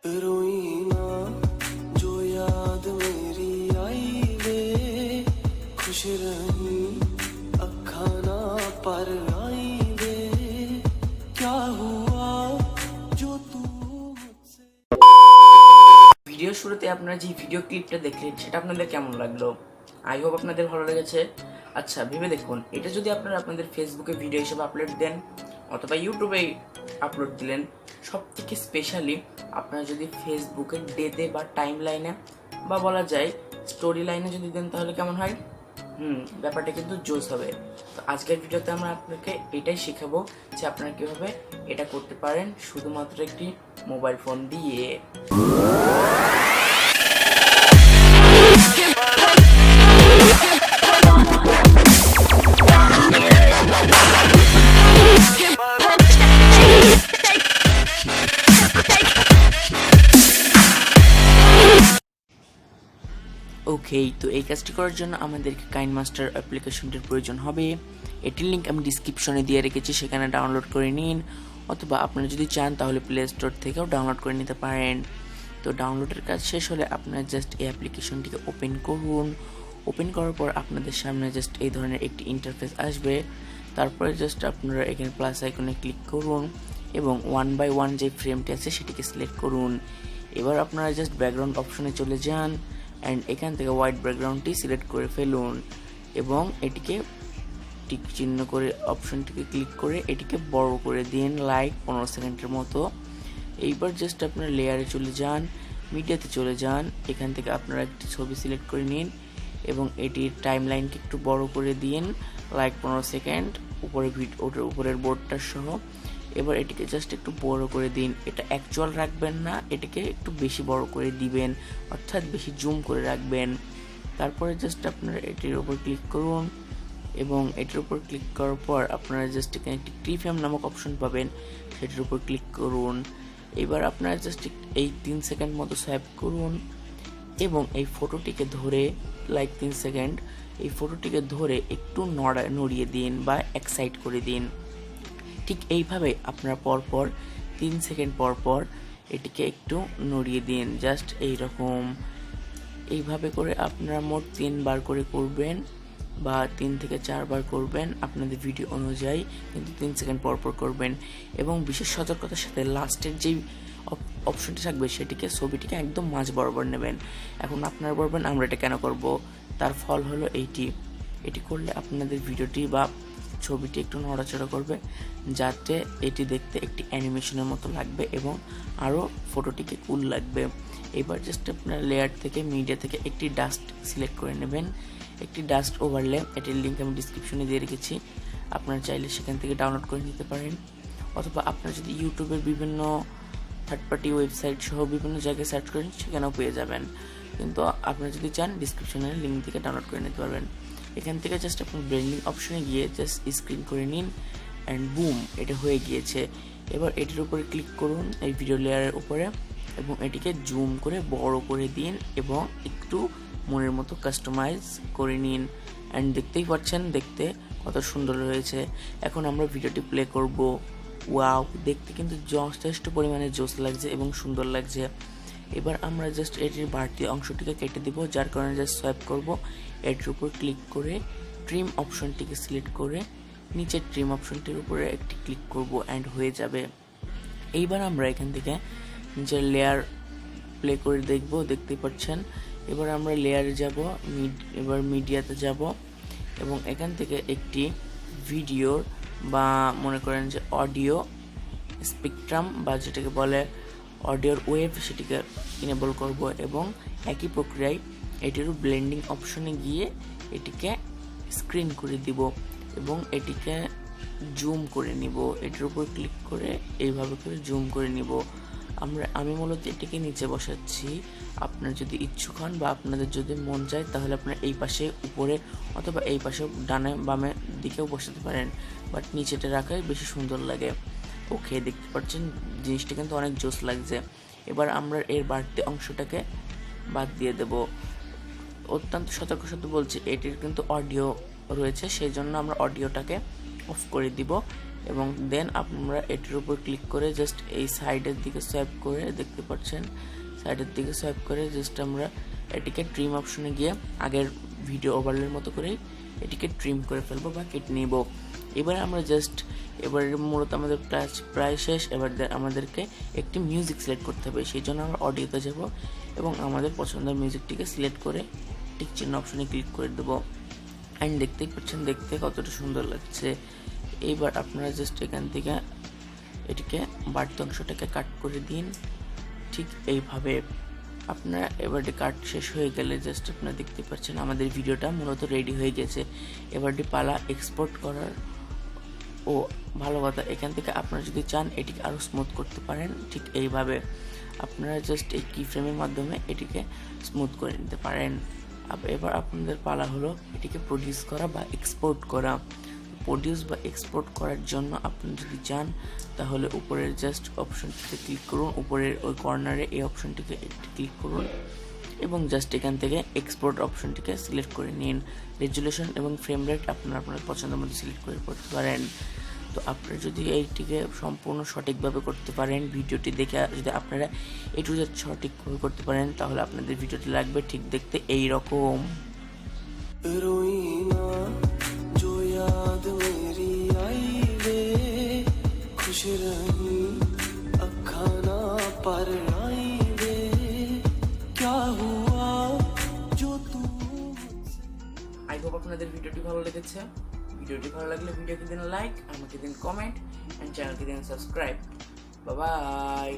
रोई ना जो याद मेरी आई वे खुश रही अखा ना पर आई वे क्या हुआ जो तू मुझसे। ভিডিও শুরুতে আপনারা যে ভিডিও ক্লিপটা দেখলেন সেটা আপনাদের কেমন লাগলো? আই হোপ আপনাদের ভালো লেগেছে। আচ্ছা, ভেবে দেখুন, এটা যদি আপনারা আপনাদের ফেসবুকে ভিডিও হিসেবে আপলোড দেন অথবা ইউটিউবে আপলোড দিলেন, সব থেকে স্পেশালি আপনারা যদি ফেসবুকে ডেতে বা টাইম লাইনে বা বলা যায় স্টোরি লাইনে যদি দেন তাহলে কেমন হয়? ব্যাপারটা কিন্তু জোস হবে। তো আজকের ভিডিওতে আমরা আপনাকে এটাই শেখাবো যে আপনারা কীভাবে এটা করতে পারেন শুধুমাত্র একটি মোবাইল ফোন দিয়ে। ওকে, তো এই কাজটি করার জন্য আমাদেরকে কাইনমাস্টার অ্যাপ্লিকেশনটির প্রয়োজন হবে। এটির লিঙ্ক আমি ডিসক্রিপশনে দিয়ে রেখেছি, সেখানে ডাউনলোড করে নিন, অথবা আপনারা যদি চান তাহলে প্লে স্টোর থেকেও ডাউনলোড করে নিতে পারেন। তো ডাউনলোডের কাজ শেষ হলে আপনারা জাস্ট এই অ্যাপ্লিকেশনটিকে ওপেন করুন। ওপেন করার পর আপনাদের সামনে জাস্ট এই ধরনের একটি ইন্টারফেস আসবে। তারপরে জাস্ট আপনারা এখানে প্লাস আইকনে ক্লিক করুন এবং 1x1 যে ফ্রেমটি আছে সেটিকে সিলেক্ট করুন। এবার আপনারা জাস্ট ব্যাকগ্রাউন্ড অপশনে চলে যান অ্যান্ড এখান থেকে হোয়াইট ব্যাকগ্রাউন্ডটি সিলেক্ট করে ফেলুন এবং এটিকে টিক চিহ্ন করে অপশনটিকে ক্লিক করে এটিকে বড় করে দিন লাইক 15 সেকেন্ডের মতো। এইবার জাস্ট আপনারা লেয়ারে চলে যান, মিডিয়াতে চলে যান, এখান থেকে আপনারা একটি ছবি সিলেক্ট করে নিন এবং এটির টাইম লাইনকে একটু বড় করে দিন লাইক 15 সেকেন্ড ওটার উপরের বোর্ডটার সহ। এবার এটিকে জাস্ট একটু বড় করে দিন, এটা অ্যাকচুয়াল রাখবেন না, এটিকে একটু বেশি বড় করে দিবেন, অর্থাৎ বেশি জুম করে রাখবেন। তারপরে জাস্ট আপনারা এটির উপর ক্লিক করুন এবং এটির উপর ক্লিক করার পর আপনারা জাস্ট এখানে একটি কিফ্রেম নামক অপশন পাবেন, সেটির উপর ক্লিক করুন। এবার আপনারা জাস্ট এই 3 সেকেন্ড মতো সোয়াইপ করুন এবং এই ফটোটিকে ধরে লাইক 3 সেকেন্ড এই ফটোটিকে ধরে একটু নড়িয়ে দিন বা এক্সাইট করে দিন। ঠিক এইভাবে আপনারা পরপর 3 সেকেন্ড পর এটিকে একটু নড়িয়ে দিন, জাস্ট এইরকম। এইভাবে করে আপনারা মোট 3 বার করে করবেন বা 3 থেকে 4 বার করবেন আপনাদের ভিডিও অনুযায়ী, কিন্তু 3 সেকেন্ড পর করবেন। এবং বিশেষ সতর্কতার সাথে লাস্টের যেই অপশনটি থাকবে সেটিকে ছবিটিকে একদম মাঝ বরাবর নেবেন। এখন আপনারা বলবেন আমরা এটা কেন করব? তার ফল হলো এটি করলে আপনাদের ভিডিওটি বা ছবিটি একটু নড়াচড়া করবে, যাতে এটি দেখতে একটি অ্যানিমেশনের মতো লাগবে এবং আরও ফটোটিকে কুল লাগবে। এবার জাস্ট আপনার লেয়ার থেকে মিডিয়া থেকে একটি ডাস্ট সিলেক্ট করে নেবেন, একটি ডাস্ট ওভারলে। এটির লিঙ্ক আমি ডিসক্রিপশনে দিয়ে রেখেছি, আপনারা চাইলে সেখান থেকে ডাউনলোড করে নিতে পারেন, অথবা আপনারা যদি ইউটিউবের বিভিন্ন থার্ড পার্টি ওয়েবসাইট সহ বিভিন্ন জায়গায় সার্চ করেন সেখানেও পেয়ে যাবেন, কিন্তু আপনারা যদি চান ডিসক্রিপশনের লিঙ্ক থেকে ডাউনলোড করে নিতে পারবেন। এখান থেকে জাস্ট আপনার ব্লেন্ডিং অপশনে গিয়ে জাস্ট স্ক্রিন করে নিন অ্যান্ড বুম, এটা হয়ে গিয়েছে। এবার এটির উপরে ক্লিক করুন এই ভিডিও লেয়ারের উপরে এবং এটিকে জুম করে বড় করে দিন এবং একটু মনের মতো কাস্টমাইজ করে নিন অ্যান্ড দেখতেই পাচ্ছেন দেখতে কত সুন্দর হয়েছে। এখন আমরা ভিডিওটি প্লে করব। ওয়াও, দেখতে কিন্তু যথেষ্ট পরিমাণে জোস লাগছে এবং সুন্দর লাগছে। এবার আমরা জাস্ট এটির বাড়তি অংশটিকে কেটে দিব, যার কারণে জাস্ট সোয়াইপ করব, এটির উপর ক্লিক করে ট্রিম অপশনটিকে সিলেক্ট করে নিচের ট্রিম অপশনটির উপরে একটি ক্লিক করব অ্যান্ড হয়ে যাবে। এইবার আমরা এখান থেকে যে লেয়ার প্লে করে দেখতেই পাচ্ছেন। এবার আমরা লেয়ারে যাব, এবার মিডিয়াতে যাব এবং এখান থেকে একটি ভিডিওর বা মনে করেন যে অডিও স্পেকট্রাম বা যেটাকে বলে অডিওর ওয়েভ, সেটিকে ইনেবল করব এবং একই প্রক্রিয়ায় এটিরও ব্লেন্ডিং অপশনে গিয়ে এটিকে স্ক্রিন করে দিব এবং এটিকে জুম করে নিব। এটির উপর ক্লিক করে এইভাবে করে জুম করে নিব। আমি মূলত এটিকে নিচে বসাচ্ছি, আপনার যদি ইচ্ছুক হন বা আপনাদের যদি মন চায় তাহলে আপনারা এই পাশে উপরে অথবা এই পাশে ডানে বামে দিকেও বসাতে পারেন, বাট নিচেটা রাখাই বেশি সুন্দর লাগে। ওকে, দেখতে পাচ্ছেন জিনিসটা কিন্তু অনেক জোস লাগছে। এবার আমরা এর বাড়তি অংশটাকে বাদ দিয়ে দেব। অত্যন্ত সতর্কের সাথে বলছি, এটির কিন্তু অডিও রয়েছে, সেই জন্য আমরা অডিওটাকে অফ করে দিব এবং দেন আপনারা এটির উপর ক্লিক করে জাস্ট এই সাইডের দিকে সোয়াইপ করে, দেখতে পাচ্ছেন সাইডের দিকে সোয়াইপ করে জাস্ট আমরা এটিকে ট্রিম অপশনে গিয়ে আগের ভিডিও ওভারলের মতো করেই এটিকে ট্রিম করে ফেলবো বা কেটে নিব। এবারে আমরা জাস্ট মূলত আমাদের কাজ প্রায় শেষ। এবার আমাদেরকে একটি মিউজিক সিলেক্ট করতে হবে, সেই জন্য আমরা অডিওতে যাব এবং আমাদের পছন্দের মিউজিকটিকে সিলেক্ট করে টিক চিহ্ন অপশনে ক্লিক করে দেবো। অ্যান্ড দেখতেই পাচ্ছেন দেখতে কতটা সুন্দর লাগছে। এইবার আপনারা জাস্ট এখান থেকে এটিকে বাড়তি অংশটাকে কাট করে দিন, ঠিক এইভাবে। আপনারা এবারটি কাট শেষ হয়ে গেলে জাস্ট আপনারা দেখতে পাচ্ছেন আমাদের ভিডিওটা মূলত রেডি হয়ে গেছে। এবারটি পালা এক্সপোর্ট করার। ও ভালো কথা, এখান থেকে আপনারা যদি চান এটিকে আরও স্মুথ করতে পারেন, ঠিক এইভাবে আপনারা জাস্ট এই কি ফ্রেমের মাধ্যমে এটিকে স্মুথ করে নিতে পারেন। এবার আপনাদের পালা হলো এটিকে প্রডিউস করা বা এক্সপোর্ট করা। প্রডিউস বা এক্সপোর্ট করার জন্য আপনি যদি চান তাহলে উপরের জাস্ট অপশনটিতে ক্লিক করুন, উপরের ওই কর্নারে এই অপশনটিকে ক্লিক করুন এবং জাস্ট এখান থেকে এক্সপোর্ট অপশনটিকে সিলেক্ট করে নিন। রেজুলেশন এবং ফ্রেম রেট আপনারা আপনার পছন্দের মতো সিলেক্ট করে করতে পারেন। তো আপনারা যদি এইটিকে সম্পূর্ণ সঠিকভাবে করতে পারেন, ভিডিওটি দেখে যদি আপনারা এ টু জেড সঠিকভাবে করতে পারেন, তাহলে আপনাদের ভিডিওটি লাগবে ঠিক দেখতে এই রকম। जो याद मेरी आई वे खुश रही अखा ना पर आई वे क्या हुआ जो तू। আই হোপ আপনাদের ভিডিওটি ভালো লেগেছে। ভিডিওটি ভালো লাগলে ভিডিওকে দিন লাইক, আমাকে দিন কমেন্ট, এন্ড চ্যানেলকে দিন সাবস্ক্রাইব। Bye bye.